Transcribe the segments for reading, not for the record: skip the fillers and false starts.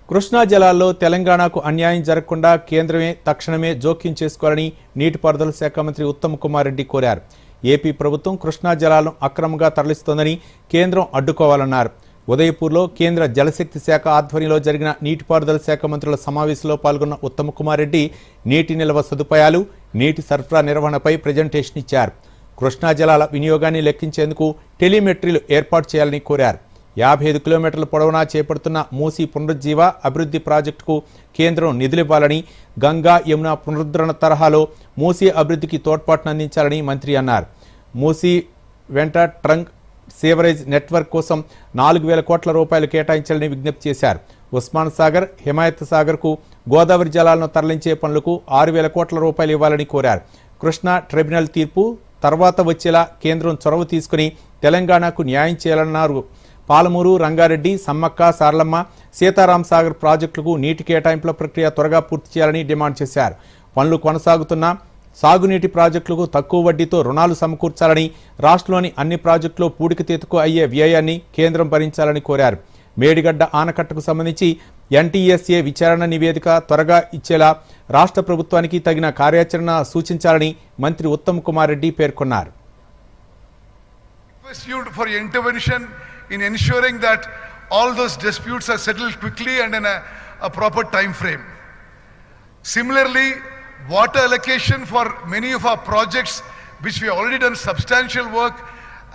కృష్ణా జలాల్లో తెలంగాణకు అన్యాయం జరగకుండా కేంద్రమే తక్షణమే జోక్యం చేసుకోవాలని నీటిపారుదల శాఖ మంత్రి ఉత్తమ్ కుమార్ రెడ్డి కోరారు. ఏపీ ప్రభుత్వం కృష్ణా జలాలను అక్రమంగా తరలిస్తోందని కేంద్రం అడ్డుకోవాలన్నారు. ఉదయపూర్లో కేంద్ర జలశక్తి శాఖ ఆధ్వర్యంలో జరిగిన నీటిపారుదల శాఖ మంత్రుల సమావేశంలో పాల్గొన్న ఉత్తమ్ కుమార్ రెడ్డి నీటి నిల్వ సదుపాయాలు, నీటి సరఫరా నిర్వహణపై ప్రజెంటేషన్ ఇచ్చారు. కృష్ణా జలాల వినియోగాన్ని లెక్కించేందుకు టెలిమెట్రీలు ఏర్పాటు చేయాలని కోరారు. 55 కిలోమీటర్ల పొడవునా చేపడుతున్న మూసీ పునరుజ్జీవ అభివృద్ధి ప్రాజెక్టుకు కేంద్రం నిధులివ్వాలని, గంగా యమున పునరుద్ధరణ తరహాలో మూసీ అభివృద్ధికి తోడ్పాటును అందించాలని మంత్రి అన్నారు. మూసీ వెంట ట్రంక్ సేవరేజ్ నెట్వర్క్ కోసం 4,000 కోట్ల రూపాయలు కేటాయించాలని విజ్ఞప్తి చేశారు. ఉస్మాన్ సాగర్, హిమాయత్ సాగర్కు గోదావరి జలాలను తరలించే పనులకు 6,000 కోట్ల రూపాయలు ఇవ్వాలని కోరారు. కృష్ణా ట్రిబ్యునల్ తీర్పు తర్వాత వచ్చేలా కేంద్రం చొరవ తీసుకుని తెలంగాణకు న్యాయం చేయాలన్నారు. పాలమూరు, రంగారెడ్డి, సమ్మక్క, సారలమ్మ, సీతారాం సాగర్ ప్రాజెక్టులకు నీటి కేటాయింపుల ప్రక్రియ త్వరగా పూర్తి చేయాలని డిమాండ్ చేశారు. పనులు కొనసాగుతున్న సాగునీటి ప్రాజెక్టులకు తక్కువ వడ్డీతో రుణాలు సమకూర్చాలని, రాష్ట్రంలోని అన్ని ప్రాజెక్టులో పూడికతీతకు అయ్యే వ్యయాన్ని కేంద్రం భరించాలని కోరారు. మేడిగడ్డ ఆనకట్టకు సంబంధించి ఎన్టీఎస్ఏ విచారణ నివేదిక త్వరగా ఇచ్చేలా రాష్ట్ర ప్రభుత్వానికి తగిన కార్యాచరణ సూచించాలని మంత్రి ఉత్తమ్ కుమార్ రెడ్డి పేర్కొన్నారు. In ensuring that all those disputes are settled quickly and in a proper time frame. Similarly, water allocation for many of our projects, which we have already done substantial work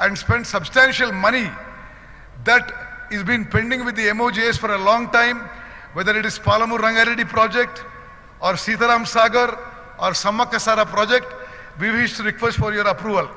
and spent substantial money, that is been pending with the MOJs for a long time, whether it is Palamur Rangareddy project or Sitaram Sagar or Sammakasara project, we wish to request for your approval.